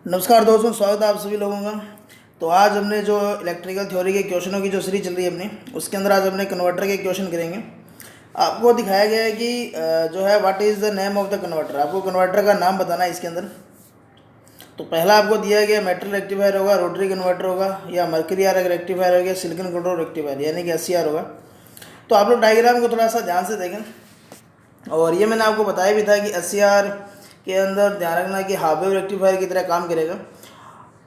नमस्कार दोस्तों, स्वागत है आप सभी लोगों का। तो आज हमने जो इलेक्ट्रिकल थ्योरी के क्वेश्चनों की जो सीरीज चल रही है अपनी, उसके अंदर आज हमने कन्वर्टर के क्वेश्चन करेंगे। आपको दिखाया गया है कि जो है what is the name of the converter. आपको कन्वर्टर का नाम बताना है इसके अंदर। तो पहला आपको दिया गया मेटल रेक्टिफायर होगा, रोटरी कन्वर्टर होगा, या मर्करी आर्क रेक्टिफायर होगा, सिलिकॉन कंट्रोल रेक्टिफायर यानी कि SCR होगा। तो आप लोग डायग्राम को थोड़ा सा ध्यान से देखें। और ये मैंने आपको बताया भी था कि SCR के अंदर ध्यान रखना कि हाफ वेव रेक्टिफायर की तरह काम करेगा।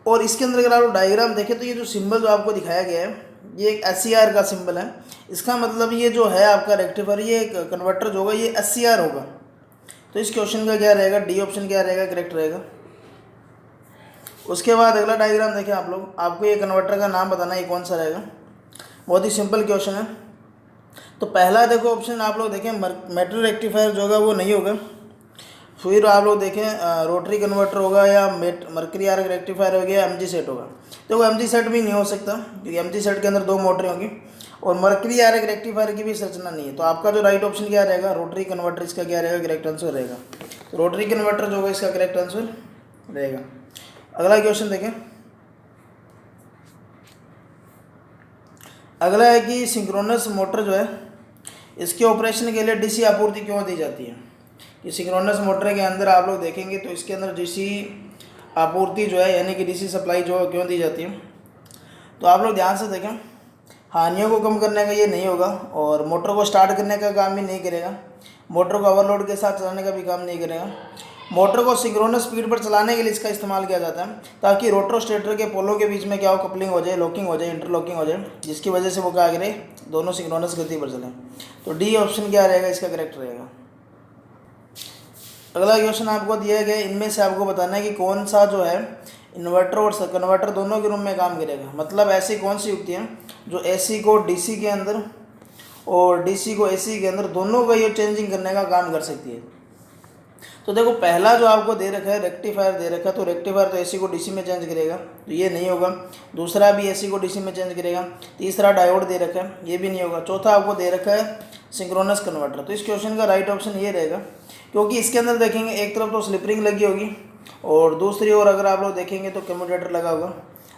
और इसके अंदर अगर आप लोग डायग्राम देखें तो ये जो सिंबल जो आपको दिखाया गया है, ये एक SCR का सिंबल है। इसका मतलब ये जो है आपका रेक्टिफायर, ये कन्वर्टर जो होगा ये SCR होगा। तो इस क्वेश्चन का क्या रहेगा, डी ऑप्शन क्या रहेगा, करेक्ट रहेगा। उसके बाद अगला डायग्राम देखें आप लोग, आपको ये कन्वर्टर का नाम बताना है, ये कौन सा रहेगा। बहुत ही सिंपल क्वेश्चन है। तो पहला देखो ऑप्शन आप लोग देखें, मेटल रेक्टिफायर जो होगा वो नहीं होगा। फिर आप लोग देखें रोटरी कन्वर्टर होगा, या मर्करी आर्क रेक्टिफायर हो गया, MG सेट होगा। तो वो MG सेट भी नहीं हो सकता क्योंकि MG सेट के अंदर दो मोटरें होंगी, और मर्करी आर्क रेक्टिफायर की भी संरचना नहीं है। तो आपका जो राइट ऑप्शन क्या रहेगा, रोटरी कन्वर्टर, इसका क्या रहेगा, करेक्ट आंसर रहेगा। तो रोटरी कन्वर्टर जो होगा इसका करेक्ट आंसर रहेगा। अगला क्वेश्चन देखें। अगला है कि सिंक्रोनस मोटर जो है, इसके ऑपरेशन के लिए DC आपूर्ति क्यों दी जाती है। कि सिंक्रोनस मोटर के अंदर आप लोग देखेंगे तो इसके अंदर DC आपूर्ति जो है यानी कि DC सप्लाई जो है क्यों दी जाती है। तो आप लोग ध्यान से देखें, हानियों को कम करने का ये नहीं होगा, और मोटर को स्टार्ट करने का काम भी नहीं करेगा, मोटर को ओवरलोड के साथ चलाने का भी काम नहीं करेगा। मोटर को सिंक्रोनस स्पीड पर चलाने के लिए इसका इस्तेमाल किया जाता है, ताकि रोटर स्टेटर के पोलों के बीच में क्या हो, कपलिंग हो जाए, लॉकिंग हो जाए, इंटरलॉकिंग हो जाए, जिसकी वजह से वो क्या करे, दोनों सिंक्रोनस गति पर चलें। तो डी ऑप्शन क्या रहेगा, इसका करेक्ट रहेगा। अगला क्वेश्चन आपको दिया गया, इनमें से आपको बताना है कि कौन सा जो है इन्वर्टर और कन्वर्टर दोनों के रूप में काम करेगा। मतलब ऐसी कौन सी युक्ति है जो AC को DC के अंदर और DC को AC के अंदर दोनों का ये चेंजिंग करने का काम कर सकती है। तो देखो, पहला जो आपको दे रखा है रेक्टिफायर दे रखा है, तो रेक्टिफायर तो AC को DC में चेंज करेगा, तो ये नहीं होगा। दूसरा भी AC को DC में चेंज करेगा। तीसरा डायोड दे रखा है, ये भी नहीं होगा। चौथा आपको दे रखा है सिंक्रोनस कन्वर्टर। तो इस क्वेश्चन का राइट ऑप्शन ये रहेगा, क्योंकि इसके अंदर देखेंगे एक तरफ तो स्लिप रिंग लगी होगी, और दूसरी ओर अगर आप लोग देखेंगे तो कम्यूटेटर लगा होगा।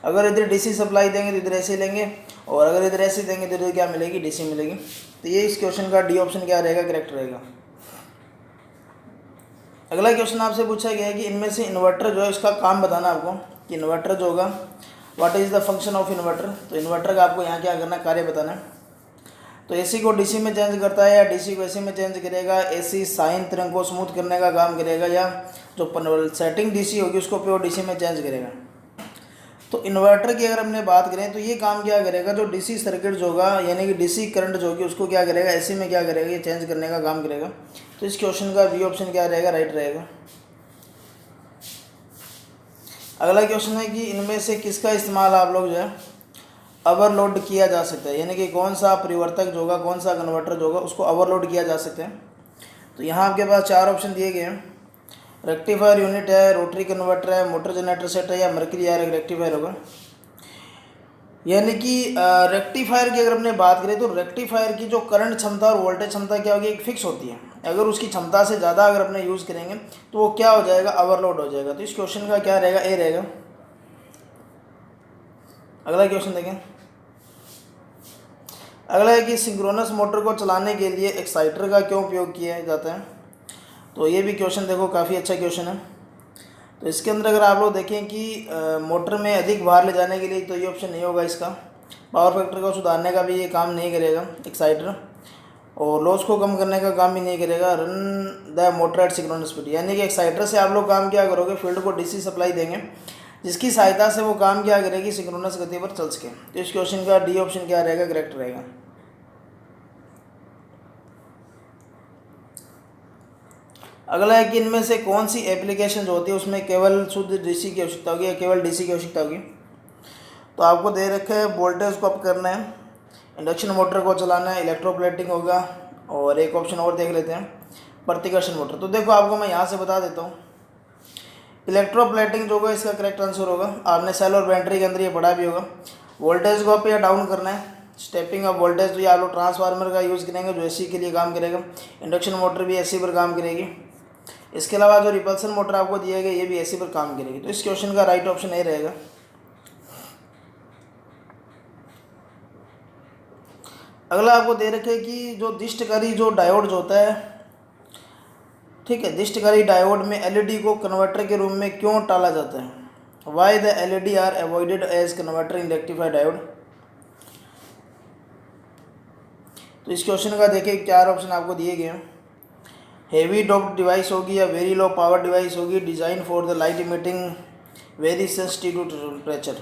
अगर इधर DC सप्लाई देंगे तो इधर AC लेंगे, और अगर इधर AC देंगे तो इधर क्या मिलेगी, DC मिलेगी। तो ये इस क्वेश्चन का डी ऑप्शन क्या रहेगा, करेक्ट रहेगा। अगला क्वेश्चन आपसे पूछा गया है कि इनमें से इन्वर्टर जो है इसका काम बताना आपको, कि इन्वर्टर जो होगा what is the function of inverter. तो इन्वर्टर का आपको यहाँ क्या करना है, कार्य बताना है। तो AC को DC में चेंज करता है, या DC को AC में चेंज करेगा। AC साइन तरंग को स्मूथ करने का काम करेगा, या जो सेटिंग DC होगी उसको प्योर DC में चेंज करेगा। तो इन्वर्टर की अगर हमने बात करें तो ये काम क्या करेगा, जो DC सर्किट जो होगा यानी कि DC करंट जो होगी उसको क्या करेगा, AC में क्या करेगा, ये चेंज करने का काम करेगा। तो इस क्वेश्चन का बी ऑप्शन क्या रहेगा, राइट रहेगा। अगला क्वेश्चन है कि इनमें से किसका इस्तेमाल आप लोग जो है ओवरलोड किया जा सकता है, यानी कि कौन सा परिवर्तक जो होगा, कौन सा कन्वर्टर जो होगा उसको ओवरलोड किया जा सकता है। तो यहाँ आपके पास चार ऑप्शन दिए गए हैं। रेक्टिफायर यूनिट है, रोटरी कन्वर्टर है, मोटर जनरेटर सेट है, या मर्करी आर्क रेक्टिफायर होगा। यानी कि रेक्टिफायर की अगर हमने बात करें तो रेक्टिफायर की जो करंट क्षमता और वोल्टेज क्षमता क्या होगी, एक फिक्स होती है। अगर उसकी क्षमता से ज़्यादा अगर अपने यूज़ करेंगे तो वो क्या हो जाएगा, ओवरलोड हो जाएगा। तो इस क्वेश्चन का क्या रहेगा, ए रहेगा। अगला क्वेश्चन देखें। अगला है कि सिंक्रोनस मोटर को चलाने के लिए एक्साइटर का क्यों उपयोग किया जाता है। तो ये भी क्वेश्चन देखो काफ़ी अच्छा क्वेश्चन है। तो इसके अंदर अगर आप लोग देखें कि मोटर में अधिक भार ले जाने के लिए, तो ये ऑप्शन नहीं होगा इसका। पावर फैक्टर को सुधारने का भी ये काम नहीं करेगा एक्साइटर, और लॉस को कम करने का काम भी नहीं करेगा। Run the motor at synchronous speed, यानी कि एक्साइटर से आप लोग काम क्या करोगे, फील्ड को DC सप्लाई देंगे, जिसकी सहायता से वो काम क्या करेगी, सिंक्रोनस गति पर चल सके। तो इस क्वेश्चन का डी ऑप्शन क्या रहेगा, करेक्ट रहेगा। अगला है कि इनमें से कौन सी एप्लीकेशन जो होती है उसमें केवल शुद्ध DC की आवश्यकता होगी, या केवल DC की आवश्यकता होगी। तो आपको दे रखे है वोल्टेज को अप करना है, इंडक्शन मोटर को चलाना है, इलेक्ट्रोप्लेटिंग होगा, और एक ऑप्शन और देख लेते हैं, प्रतिकर्षण मोटर। तो देखो आपको मैं यहाँ से बता देता हूँ, इलेक्ट्रोप्लेटिंग जो होगा इसका करेक्ट आंसर होगा। आपने सेल और बैटरी के अंदर ये पढ़ा भी होगा। वोल्टेज को अप या डाउन करना है, स्टेपिंग ऑफ वोल्टेज, तो ये आप लोग ट्रांसफार्मर का यूज़ करेंगे जो AC के लिए काम करेगा। इंडक्शन मोटर भी AC पर काम करेगी। इसके अलावा जो रिपल्सन मोटर आपको दिया गया ये भी एसी पर काम करेगी। तो इस क्वेश्चन का राइट ऑप्शन ए रहेगा। अगला आपको दे रखे कि जो दिष्टकारी जो डायोड जो होता है, ठीक है, दिष्टकारी डायोड में एलईडी को कन्वर्टर के रूप में क्यों टाला जाता है? Why the LED are avoided as converter in rectified diode. तो इस क्वेश्चन का देखिए 4 ऑप्शन आपको दिए गए हैं। हेवी डोप्ड डिवाइस होगी या वेरी लो पावर डिवाइस होगी, design for the light emitting, very sensitive to temperature.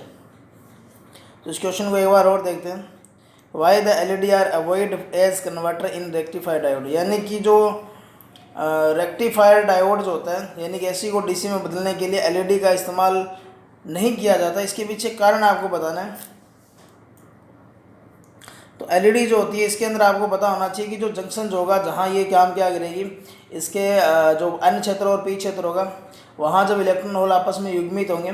तो इस क्वेश्चन को एक बार और देखते हैं। Why the LED are avoid as converter in rectified diode, यानी कि जो रेक्टिफायर डायोड जो होता है, यानी कि एसी को डीसी में बदलने के लिए एलईडी का इस्तेमाल नहीं किया जाता, इसके पीछे कारण आपको बताना है। तो एलईडी जो होती है इसके अंदर आपको पता होना चाहिए कि जो जंक्शन जो होगा जहाँ ये काम क्या करेगी, इसके जो एन क्षेत्र और पी क्षेत्र होगा, वहाँ जब इलेक्ट्रॉन होल आपस में युग्मित होंगे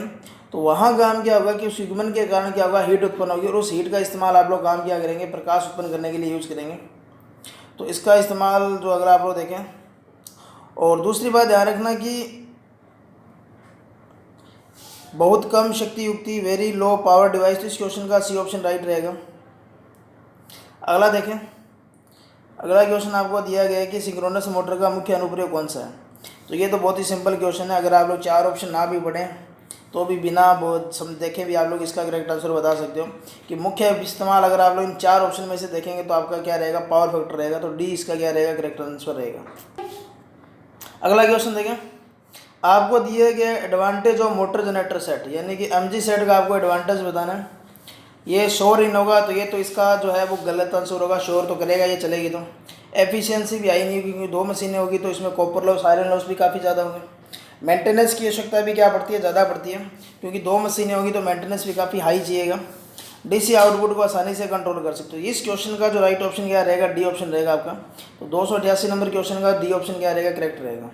तो वहाँ काम क्या होगा कि उस युग्मन के कारण क्या होगा, हीट उत्पन्न होगी, और उस हीट का इस्तेमाल आप लोग काम क्या करेंगे, प्रकाश उत्पन्न करने के लिए यूज करेंगे। तो इसका इस्तेमाल जो अगर आप लोग देखें, और दूसरी बात ध्यान रखना कि बहुत कम शक्ति युक्ति, वेरी लो पावर डिवाइस, तो इस क्वेश्चन का सी ऑप्शन राइट रहेगा। अगला देखें, अगला क्वेश्चन आपको दिया गया है कि सिंक्रोनस मोटर का मुख्य अनुप्रयोग कौन सा है। तो ये तो बहुत ही सिंपल क्वेश्चन है, अगर आप लोग 4 ऑप्शन ना भी पढ़ें तो भी बिना बहुत देखे भी आप लोग इसका करेक्ट आंसर बता सकते हो कि मुख्य इस्तेमाल अगर आप लोग इन 4 ऑप्शन में से देखेंगे तो आपका क्या रहेगा, पावर फैक्टर रहेगा। तो डी इसका क्या रहेगा, करेक्ट आंसर रहेगा। अगला क्वेश्चन देखें, आपको दिए गए advantage of motor generator set, यानी कि एमजी सेट का आपको एडवांटेज बताना है। ये शोर इन होगा तो ये तो इसका जो है वो गलत आंसर होगा, शोर तो करेगा ये, चलेगी। तो एफिशिएंसी भी आई नहीं होगी क्योंकि 2 मशीनें होगी तो इसमें कॉपर लॉस, आयरन लॉस भी काफ़ी ज़्यादा होंगे। मेंटेनेंस की आवश्यकता भी क्या पड़ती है, ज़्यादा पड़ती है, क्योंकि 2 मशीनें होगी तो मेंटेनेंस भी काफ़ी हाई चाहिएगा। डीसी आउटपुट को आसानी से कंट्रोल कर सकते हो। इस क्वेश्चन का जो राइट ऑप्शन क्या रहेगा, डी ऑप्शन रहेगा आपका। तो 288 नंबर क्वेश्चन का डी ऑप्शन क्या रहेगा, करेक्ट रहेगा।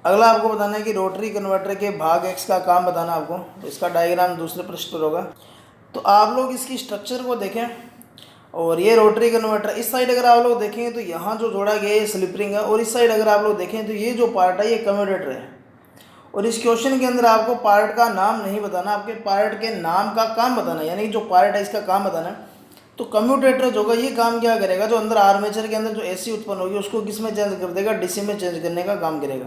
अगला आपको बताना है कि रोटरी कन्वर्टर के भाग एक्स का काम बताना आपको। तो इसका डायग्राम दूसरे पृष्ठ पर होगा। तो आप लोग इसकी स्ट्रक्चर को देखें, और ये रोटरी कन्वर्टर इस साइड अगर आप लोग देखेंगे तो यहाँ जो जोड़ा गया है स्लिप रिंग है, और इस साइड अगर आप लोग देखें तो ये जो पार्ट है ये कम्यूटेटर है। और इस क्वेश्चन के अंदर आपको पार्ट का नाम नहीं बताना, आपके पार्ट के नाम का काम बताना, यानी कि जो पार्ट है इसका काम बताना है। तो कम्यूटेटर जो होगा ये काम क्या करेगा, जो अंदर आर्मेचर के अंदर जो एसी उत्पन्न होगी उसको किस में चेंज कर देगा, डीसी में चेंज करने का काम करेगा।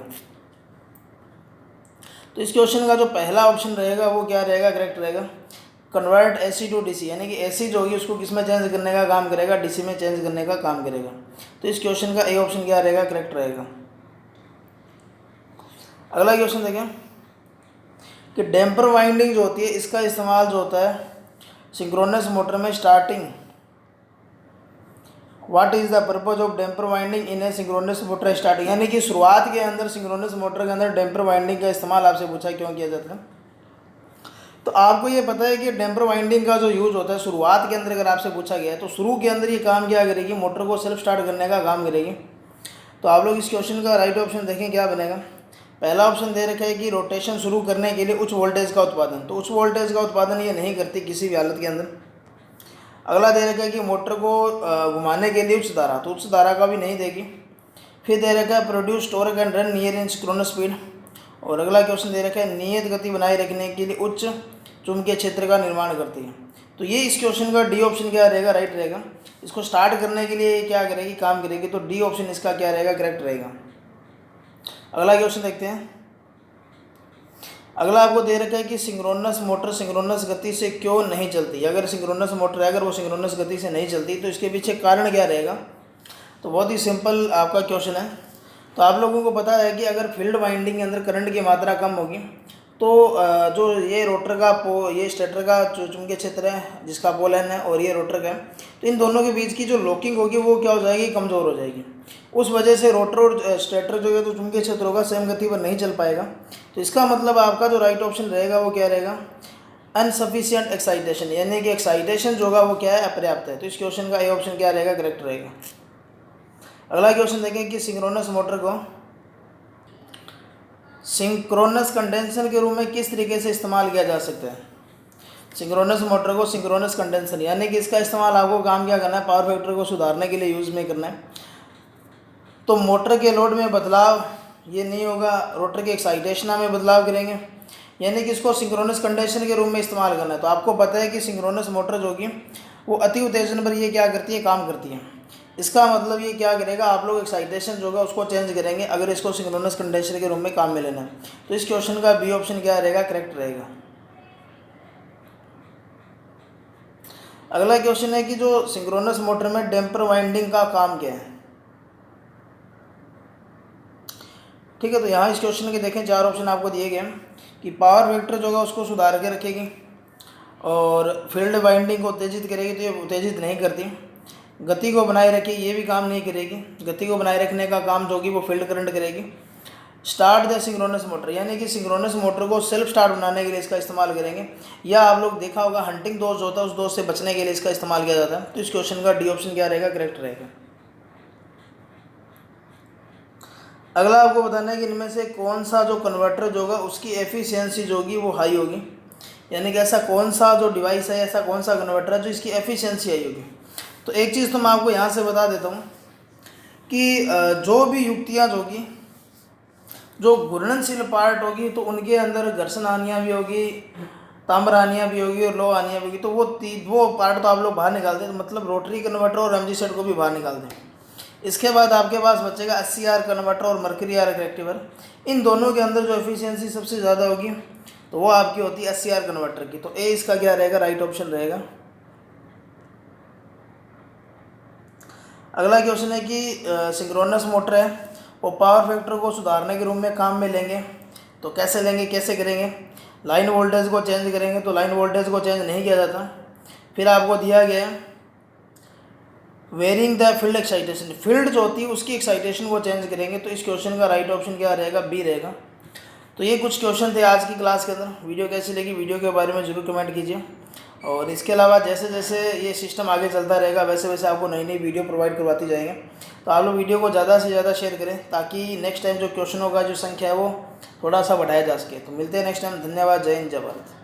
तो इस क्वेश्चन का जो पहला ऑप्शन रहेगा वो क्या रहेगा, करेक्ट रहेगा। कन्वर्ट एसी टू डीसी, यानी कि एसी जो होगी उसको किस में चेंज करने का काम करेगा, डीसी में चेंज करने का काम करेगा। तो इस क्वेश्चन का ए ऑप्शन क्या रहेगा, करेक्ट रहेगा। अगला क्वेश्चन देखें कि डैम्पर वाइंडिंग जो होती है इसका इस्तेमाल जो होता है सिंक्रोनस मोटर में starting, what is the purpose of damper winding in a synchronous motor starting, यानी कि शुरुआत के अंदर सिंक्रोनस मोटर के अंदर डैम्पर वाइंडिंग का इस्तेमाल आपसे पूछा क्यों किया जाता है। तो आपको ये पता है कि डैम्पर वाइंडिंग का जो यूज़ होता है शुरुआत के अंदर अगर आपसे पूछा गया है तो शुरू के अंदर ये काम क्या करेगी, मोटर को सेल्फ स्टार्ट करने का काम करेगी। तो आप लोग इस क्वेश्चन का राइट ऑप्शन देखें क्या बनेगा। पहला ऑप्शन दे रखा है कि रोटेशन शुरू करने के लिए उच्च वोल्टेज का उत्पादन, तो उच्च वोल्टेज का उत्पादन ये नहीं करती किसी भी हालत के अंदर। अगला दे रखा है कि मोटर को घुमाने के लिए उच्च धारा, तो उच्च धारा का भी नहीं देगी। फिर दे रखा है produce torque and run near in synchronous speed. और अगला क्वेश्चन दे रखा है नियत गति बनाए रखने के लिए उच्च चुंबकीय क्षेत्र का निर्माण करती है। तो ये इस क्वेश्चन का डी ऑप्शन क्या रहेगा, राइट रहेगा। इसको स्टार्ट करने के लिए क्या करेगी, काम करेगी। तो डी ऑप्शन इसका क्या रहेगा, करेक्ट रहेगा। अगला क्वेश्चन देखते हैं। अगला आपको दे रखा है कि सिंक्रोनस मोटर सिंक्रोनस गति से क्यों नहीं चलती। अगर सिंक्रोनस मोटर है, अगर वो सिंक्रोनस गति से नहीं चलती तो इसके पीछे कारण क्या रहेगा। तो बहुत ही सिंपल आपका क्वेश्चन है। तो आप लोगों को पता है कि अगर फील्ड वाइंडिंग के अंदर करंट की मात्रा कम होगी तो जो ये रोटर का ये स्टेटर का जो चुंबकीय क्षेत्र है जिसका पोल एन है और ये रोटर का है, तो इन दोनों के बीच की जो लॉकिंग होगी वो क्या हो जाएगी, कमज़ोर हो जाएगी। उस वजह से रोटर और स्टेटर जो है तो चुंबकीय क्षेत्र होगा सेम गति पर नहीं चल पाएगा। तो इसका मतलब आपका जो राइट ऑप्शन रहेगा वो क्या रहेगा, अनसफिशियंट एक्साइटेशन, यानी कि एक्साइटेशन जो होगा वो क्या है, अपर्याप्त है। तो इस क्वेश्चन का ए ऑप्शन क्या रहेगा, करेक्ट रहेगा। अगला क्वेश्चन देखें कि सिंक्रोनस मोटर को सिंक्रोनस कंडेंसर के रूप में किस तरीके से इस्तेमाल किया जा सकता है। सिंक्रोनस मोटर को सिंक्रोनस कंडेंसर, यानी कि इसका इस्तेमाल आपको काम क्या करना है, पावर फैक्टर को सुधारने के लिए यूज़ में करना है। तो मोटर के लोड में बदलाव ये नहीं होगा, रोटर के एक्साइटेशन में बदलाव करेंगे, यानी कि इसको सिंक्रोनस कंडीशन के रूप में इस्तेमाल करना है। तो आपको पता है कि सिंक्रोनस मोटर जो कि वो अति उत्तेजन पर ये क्या करती है, काम करती है। इसका मतलब ये क्या करेगा, आप लोग एक्साइटेशन जो होगा उसको चेंज करेंगे अगर इसको सिंक्रोनस कंडीशन के रूप में काम में लेना है। तो इस क्वेश्चन का बी ऑप्शन क्या रहेगा, करेक्ट रहेगा। अगला क्वेश्चन है कि जो सिंक्रोनस मोटर में डैम्पर वाइंडिंग का काम क्या है। ठीक है, तो यहाँ इस क्वेश्चन के देखें 4 ऑप्शन आपको दिए गए हैं कि पावर फैक्टर जो होगा उसको सुधार के रखेगी और फील्ड वाइंडिंग को उत्तेजित करेगी, तो ये उत्तेजित नहीं करती। गति को बनाए रखेगी, ये भी काम नहीं करेगी। गति को बनाए रखने का काम जो होगी वो फील्ड करंट करेगी। स्टार्ट द सिंक्रोनस मोटर, यानी कि सिंक्रोनस मोटर को सेल्फ स्टार्ट बनाने के लिए इसका इस्तेमाल करेंगे, या आप लोग देखा होगा हंटिंग दोष होता है उस दोष से बचने के लिए इसका इस्तेमाल किया जाता है। तो इस क्वेश्चन का डी ऑप्शन क्या रहेगा, करेक्ट रहेगा। अगला आपको बताना है कि इनमें से कौन सा जो कन्वर्टर जो होगा उसकी एफिशिएंसी जो होगी वो हाई होगी, यानी कि ऐसा कौन सा जो डिवाइस है, ऐसा कौन सा कन्वर्टर है जो इसकी एफिशिएंसी हाई होगी। तो एक चीज़ तो मैं आपको यहाँ से बता देता हूँ कि जो भी युक्तियाँ जो होगी, जो घूर्णनशील पार्ट होगी तो उनके अंदर घर्षण हानियाँ भी होगी, ताम्र हानियाँ भी होगी और लो हानियाँ भी होगी। तो वो पार्ट तो आप लोग बाहर निकाल दें, मतलब रोटरी कन्वर्टर और एमजी सेट को भी बाहर निकाल दें। इसके बाद आपके पास बचेगा 80R कन्वर्टर और मर्करी आर रेक्टिफायर। इन दोनों के अंदर जो एफिशिएंसी सबसे ज़्यादा होगी तो वो आपकी होती है 80R कन्वर्टर की। तो ए इसका क्या रहेगा, राइट ऑप्शन रहेगा। अगला क्वेश्चन है कि सिंक्रोनस मोटर है वो पावर फैक्टर को सुधारने के रूप में काम में लेंगे, तो कैसे लेंगे, कैसे करेंगे। लाइन वोल्टेज को चेंज करेंगे, तो लाइन वोल्टेज को चेंज नहीं किया जाता। फिर आपको दिया गया है varying the field excitation, field जो होती है उसकी एक्साइटेशन को चेंज करेंगे। तो इस क्वेश्चन का राइट ऑप्शन क्या रहेगा, बी रहेगा। तो ये कुछ क्वेश्चन थे आज की क्लास के अंदर। वीडियो कैसी लगी, वीडियो के बारे में ज़रूर कमेंट कीजिए। और इसके अलावा जैसे जैसे ये सिस्टम आगे चलता रहेगा वैसे वैसे आपको नई नई वीडियो प्रोवाइड करवाती जाएंगे। तो आप लोग वीडियो को ज़्यादा से ज़्यादा शेयर करें ताकि नेक्स्ट टाइम जो क्वेश्चनों का जो संख्या है वो थोड़ा सा बढ़ाया जा सके। तो मिलते हैं नेक्स्ट टाइम। धन्यवाद। जय हिंद, जय भारत।